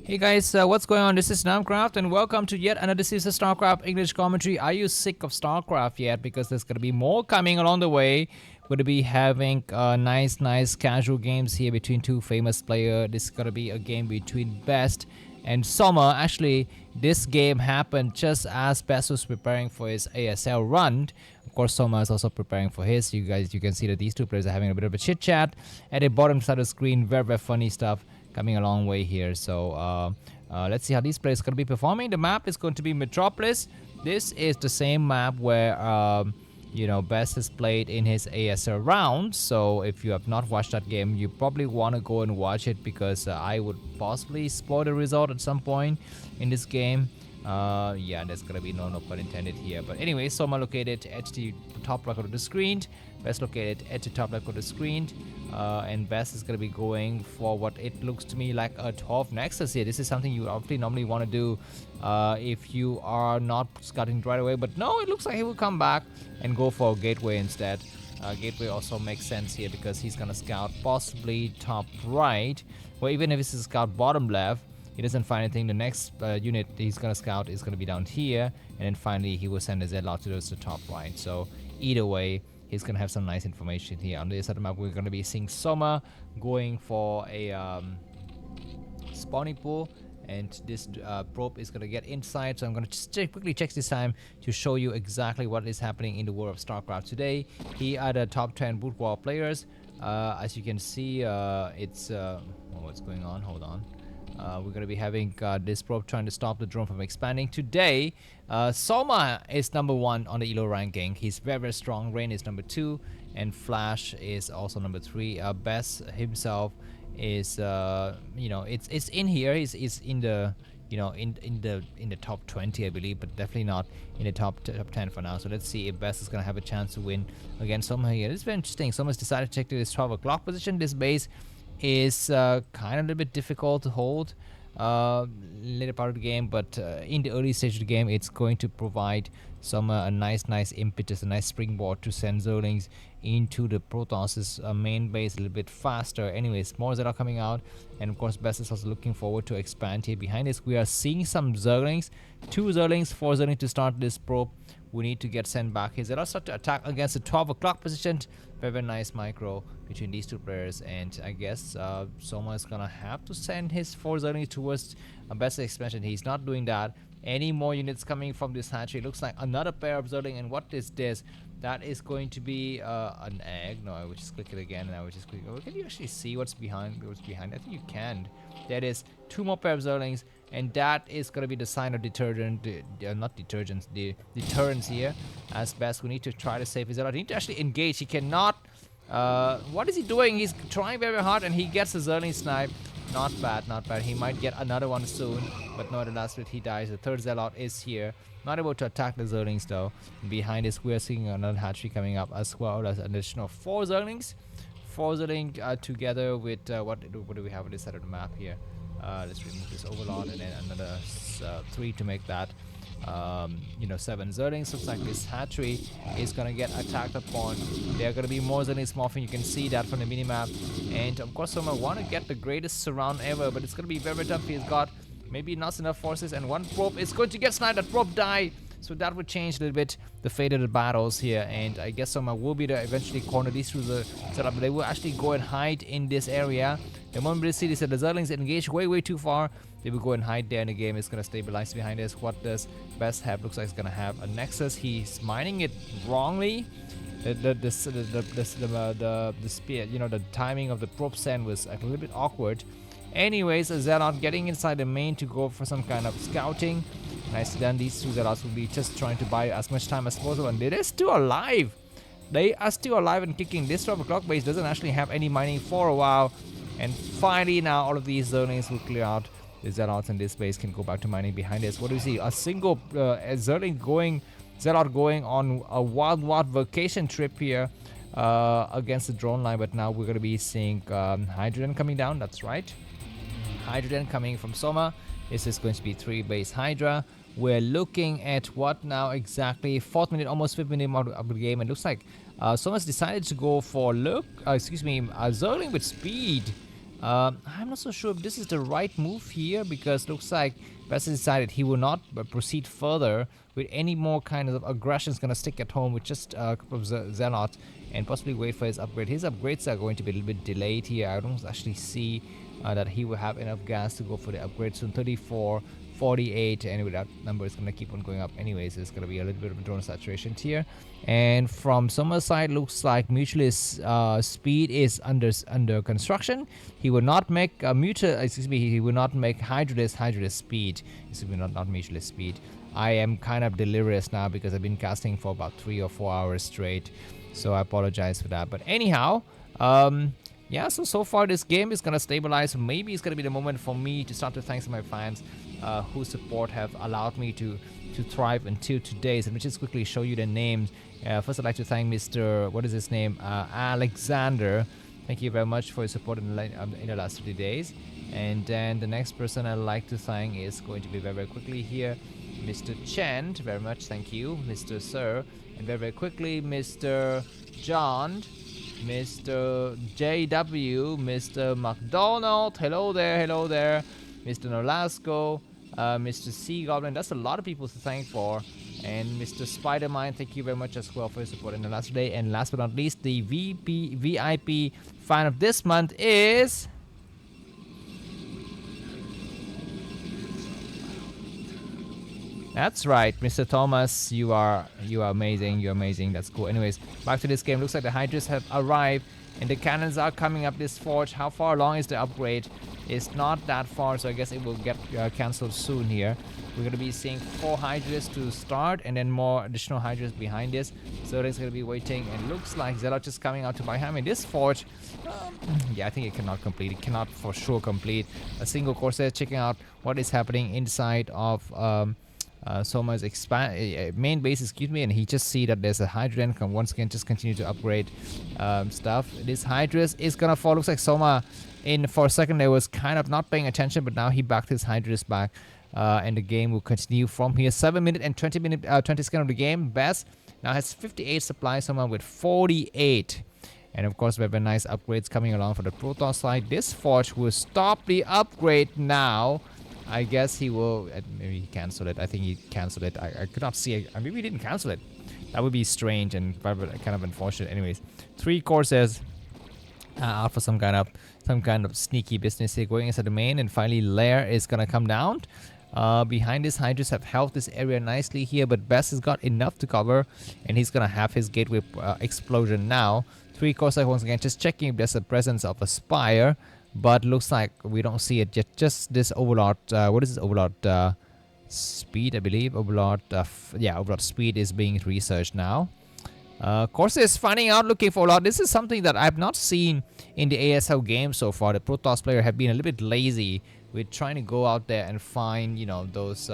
Hey guys, what's going on? This is Namkraft and welcome to yet another season of Starcraft English commentary. Are you sick of Starcraft yet? Because there's gonna be more coming along the way. We're gonna be having nice casual games here between two famous players. This is gonna be a game between Best and Soma. Actually, this game happened just as Best was preparing for his ASL run. Of course, Soma is also preparing for his. You can see that these two players are having a bit of a chit chat. At the bottom side of the screen, very funny stuff coming a long way here. So let's see how these players are going to be performing. The map is going to be Metropolis. This is the same map where Best has played in his ASL round. So if you have not watched that game, you probably want to go and watch it, because I would possibly spoil the result at some point in this game. Yeah, there's gonna be no pun intended here. But anyway, Soma located at the top right of the screen. Best located at the top left of the screen. And Best is gonna be going for what it looks to me like a 12 Nexus here. This is something you obviously normally want to do if you are not scouting right away. But no, it looks like he will come back and go for a Gateway instead. Gateway also makes sense here because he's gonna scout possibly top right, or even if it's a scout bottom left. He doesn't find anything. The next unit he's gonna scout is gonna be down here, and then finally he will send a Zelle out to the top right. So either way, he's gonna have some nice information here. On the other side of the map, we're gonna be seeing Soma going for a spawning pool, and this probe is gonna get inside. So I'm gonna just quickly check this time to show you exactly what is happening in the world of Starcraft today. Here are the top 10 Broodwar players. As you can see, it's what's going on? Hold on. We're going to be having this probe trying to stop the drone from expanding. Today, Soma is number 1 on the ELO ranking. He's very strong. Rain is number 2, and Flash is also number 3. Best himself is, it's in here. He's in the, in the top 20, I believe, but definitely not in the top 10 for now. So let's see if Best is going to have a chance to win against Soma here. This is very interesting. Soma's decided to check to this 12 o'clock position. This base is kind of a little bit difficult to hold later part of the game, but in the early stage of the game, it's going to provide some a nice impetus, a nice springboard to send Zerlings into the Protoss's main base a little bit faster. Anyways, more Zerg are coming out, and of course Best is also looking forward to expand here. Behind this, we are seeing some Zerlings, 2 Zerlings, 4 Zerlings to start this probe. We need to get sent back here. Zerg start to attack against the 12 o'clock position. Very nice micro between these two players, and I guess Soma is gonna have to send his 4 Zerlings towards a Best expansion. He's not doing that. Any more units coming from this hatchery? Looks like another pair of Zerling. And what is this? That is going to be an egg. No, I will just click it again, and I will just click. Oh, can you actually see what's behind? I think you can. That is 2 more pair of Zerlings, and that is going to be the sign of deterrent, not detergents, the deterrence here. As Best, we need to try to save his Zerling. He need to actually engage. He cannot. What is he doing? He's trying very hard, and he gets the Zerling snipe. Not bad. He might get another one soon, but no, the last bit he dies. The third Zealot is here, not able to attack the Zerlings though. Behind this, we're seeing another hatchery coming up, as well as an additional 4 Zerlings. 4 Zerlings together with what do we have on this side of the map here? Let's remove this overlord, and then another 3 to make that 7 Zerlings. Looks like this hatchery is gonna get attacked upon. There are gonna be more Zerlings morphing. You can see that from the minimap. And of course, Soma want to get the greatest surround ever, but it's gonna be very tough. He's got maybe not enough forces, and one probe is going to get sniped. That probe died. So that would change a little bit the fate of the battles here, and I guess Soma will be to eventually corner these through the setup. They will actually go and hide in this area. The moment they see this, the Zerlings engage way too far, they will go and hide there, and the game is going to stabilize behind this. What does Best have? Looks like it's going to have a Nexus. He's mining it wrongly. The speed, the timing of the probe send was a little bit awkward. Anyways, a Zealot getting inside the main to go for some kind of scouting. Nicely done. These 2 Zealots will be just trying to buy as much time as possible, and they're still alive. They are still alive and kicking. This 12 o'clock base doesn't actually have any mining for a while, and finally now all of these Zerlings will clear out. The Zealots in this base can go back to mining behind us. What do we see? A single Zealot going on a wild vacation trip here against the drone line, but now we're going to be seeing Hydrogen coming down. That's right. Hydrogen coming from Soma. This is going to be 3 base Hydra. We're looking at what now exactly? 4th minute, almost 5th minute of the game. It looks like Soma's decided to go for Zerling with speed. I'm not so sure if this is the right move here, because looks like Best decided he will not proceed further with any more kind of aggressions. Gonna stick at home with just a couple of zealots and possibly wait for his upgrade. His upgrades are going to be a little bit delayed here. I don't actually see that he will have enough gas to go for the upgrade soon. 34, 48, anyway, that number is going to keep on going up anyways. It's going to be a little bit of a drone saturation here. And from Soma's side, looks like Mutualist speed is under construction. He will not make he will not make Hydralist speed. Excuse me, not Mutualist speed. I am kind of delirious now because I've been casting for about 3 or 4 hours straight, so I apologize for that. But anyhow, yeah, so far this game is gonna stabilize. Maybe it's gonna be the moment for me to start to thank my fans whose support have allowed me to thrive until today. So let me just quickly show you the names. First, I'd like to thank Mr. What is his name? Alexander. Thank you very much for your support in the last 30 days. And then the next person I'd like to thank is going to be very, very quickly here, Mr. Chen. Very much thank you, Mr. Sir. And very, very quickly, Mr. John, Mr. JW, Mr. McDonald, hello there, Mr. Nolasco, Mr. Sea Goblin. That's a lot of people to thank for. And Mr. Spider-Man, thank you very much as well for your support in the last day. And last but not least, the VIP fan of this month is... That's right, Mr. Thomas, you are amazing, you're amazing. That's cool. Anyways, back to this game. Looks like the Hydras have arrived and the cannons are coming up this forge. How far along is the upgrade? It's not that far, so I guess it will get cancelled soon here. We're going to be seeing 4 Hydras to start and then more additional Hydras behind this. So it's going to be waiting, and looks like Zelle is coming out to buy him in this forge. Yeah, I think it cannot complete. It cannot for sure complete. A single Corsair checking out what is happening inside of... Soma's main base, excuse me, and he just see that there's a Hydra and can once again just continue to upgrade stuff. This Hydras is gonna fall. Looks like Soma for a second there was kind of not paying attention, but now he backed his Hydras back, and the game will continue from here. 7 minute and 20 seconds of the game. Best now has 58 supplies, Soma with 48. And of course we have a nice upgrades coming along for the Protoss side. This forge will stop the upgrade now. I guess he will, maybe he cancelled it. I think he cancelled it. I could not see it. Maybe he didn't cancel it. That would be strange and kind of unfortunate. Anyways, 3 Corsairs out for some kind of sneaky business here, going inside the main, and finally Lair is gonna come down. Behind this, Hydras have held this area nicely here, but Best has got enough to cover, and he's gonna have his gateway explosion now. 3 Corsairs once again, just checking if there's a presence of a Spire. But looks like we don't see it yet. Just this Overlord. What is this Overlord speed? I believe Overlord. Overlord speed is being researched now. Corsair is finding out, looking for Overlord. This is something that I've not seen in the ASL game so far. The Protoss player have been a little bit lazy with trying to go out there and find, you know, those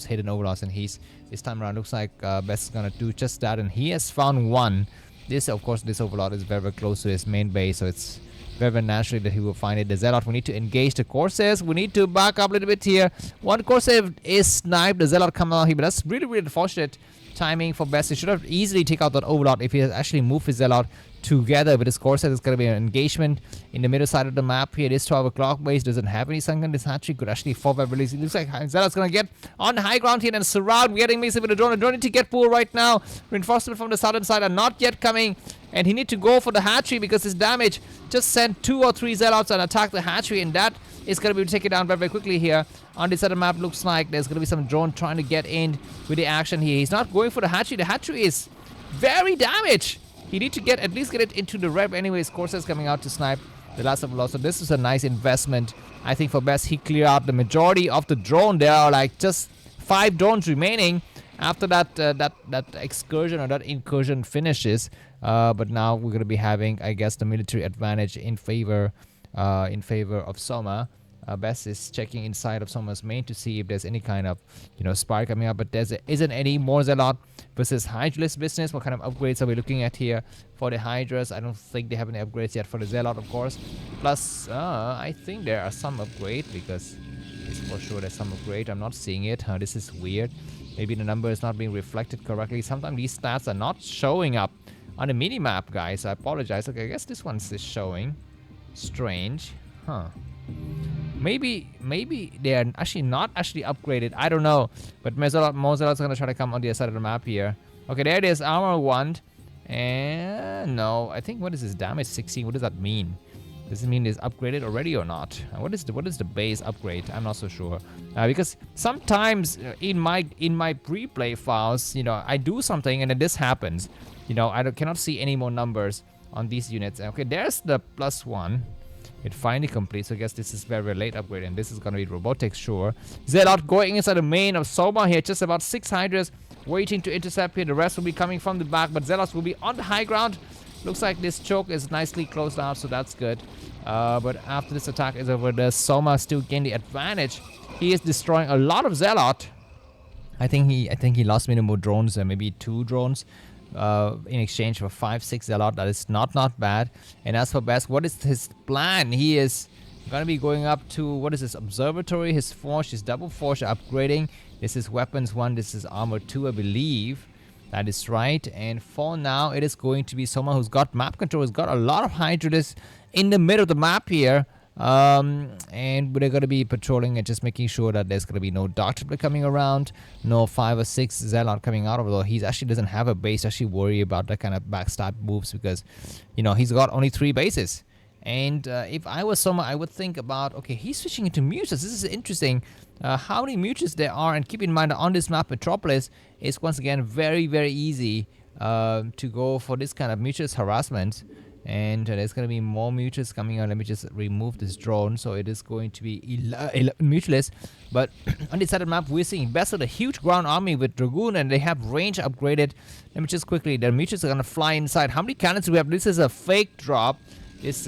hidden Overlords. And this time around looks like Best is gonna do just that, and he has found one. This, of course, this Overlord is very, very close to his main base, so it's very naturally that he will find it. The Zealot, we need to engage the Corsairs. We need to back up a little bit here. One Corsair is sniped. The Zealot come out here, but that's really, really unfortunate timing for Best. He should have easily taken out that Overlord if he has actually moved his Zealot together with his Corsair. There's going to be an engagement in the middle side of the map here. This 12 o'clock base doesn't have any sunken. This hatchery could actually fall by release. It looks like Zealot's going to get on the high ground here and surround. We're getting mixed with the drone. The drone need to get pulled right now. Reinforcements from the southern side are not yet coming, and he need to go for the hatchery because his damage just sent 2 or 3 Zealots and attack the hatchery, and that is going to be taken down very, very quickly here. On this other map, looks like there's going to be some drone trying to get in with the action here. He's not going for the hatchery. The hatchery is very damaged. He need to at least get it into the rev. Anyways, Corsair's coming out to snipe the last of the loss. So this is a nice investment, I think, for Best. He cleared out the majority of the drone. There are like just 5 drones remaining after that excursion or that incursion finishes. But now we're going to be having, I guess, the military advantage in favor of Soma. Best is checking inside of Soma's main to see if there's any kind of, you know, spire coming up, but there isn't any. More Zealot versus Hydralist business. What kind of upgrades are we looking at here for the Hydras? I don't think they have any upgrades yet for the Zealot, of course. Plus, I think there are some upgrades, because it's for sure there's some upgrade. I'm not seeing it. This is weird. Maybe the number is not being reflected correctly. Sometimes these stats are not showing up on the mini map, guys. I apologize. Okay, I guess this one is showing. Strange. Huh. Maybe they are actually not actually upgraded. I don't know. But Mozella's gonna try to come on the other side of the map here. Okay, there it is. Armor 1. And no, I think what is this? Damage 16. What does that mean? Does it mean it's upgraded already or not? What is the base upgrade? I'm not so sure. Because sometimes in my replay files, you know, I do something and then this happens. You know, I cannot see any more numbers on these units. Okay, there's the +1. It finally completes, so I guess this is very late upgrade, and this is gonna be robotics, sure. Zealot going inside the main of Soma here, just about 6 Hydras waiting to intercept here. The rest will be coming from the back, but Zealots will be on the high ground. Looks like this choke is nicely closed out, so that's good. But after this attack is over, the Soma still gain the advantage. He is destroying a lot of Zealot. I think he lost minimal drones, maybe 2 drones. In exchange for 5-6 Zealot. That is not bad. And as for Best, what is his plan? He is gonna be going up to, what is this, observatory. His forge, his double forge upgrading. This is weapons 1, this is armor 2, I believe. That is right. And for now, it is going to be someone who's got map control, has got a lot of Hydras in the middle of the map here. And they're going to be patrolling and just making sure that there's going to be no Dark Triplet coming around, no 5 or 6 Zealot coming out, although he actually doesn't have a base. Actually worry about that kind of backstab moves because, you know, he's got only 3 bases. And if I was someone, I would think about, okay, he's switching into mutants. This is interesting. How many mutants there are, and keep in mind that on this map, Metropolis is once again very easy to go for this kind of mutant harassment. And there's going to be more mutants coming out. Let me just remove this drone. So it is going to be mutualist. But on this side of the map, we're seeing Best of the huge ground army with Dragoon, and they have range upgraded. Let me just quickly, the mutants are going to fly inside. How many cannons do we have? This is a fake drop. This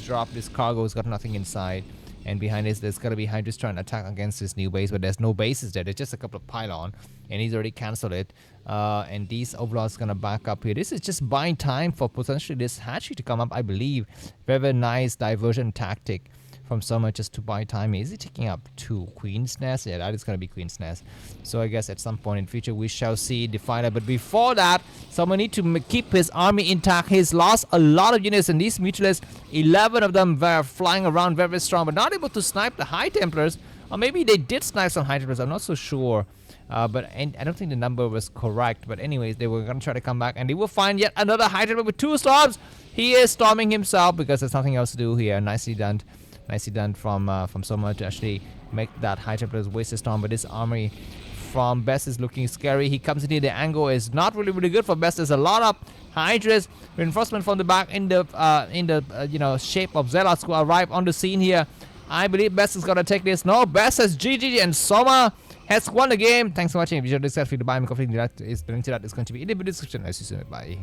drop, this cargo has got nothing inside. And behind this, there's going to be Hydras trying to attack against this new base, but there's no bases there. There's just a couple of pylon, and he's already cancelled it. And these overlords going to back up here. This is just buying time for potentially this hatchery to come up, I believe. Very nice diversion tactic from Soma just to buy time. Is he taking up 2 Queen's Nest? Yeah, that is going to be Queen's Nest. So I guess at some point in future, we shall see Defiler. But before that, Soma need to keep his army intact. He's lost a lot of units, and these mutualists, 11 of them were flying around very strong, but not able to snipe the High Templars. Or maybe they did snipe some High Templars. I'm not so sure. But I don't think the number was correct. But anyways, they were going to try to come back, and they will find yet another High Templar with 2 storms. He is storming himself because there's nothing else to do here. Nicely done. Nicely done from Soma to actually make that High Templars waste his storm. But this army from Best is looking scary. He comes in here. The angle is not really good for Best. There's a lot of Hydras. Reinforcement from the back in the you know, shape of Zealots who arrive on the scene here. I believe Best is gonna take this. No, Best has GG, and Soma has won the game. Thanks for watching. If you enjoyed this, feel free to buy me coffee. That is the link to that is going to be in the description. I'll see you soon. Bye.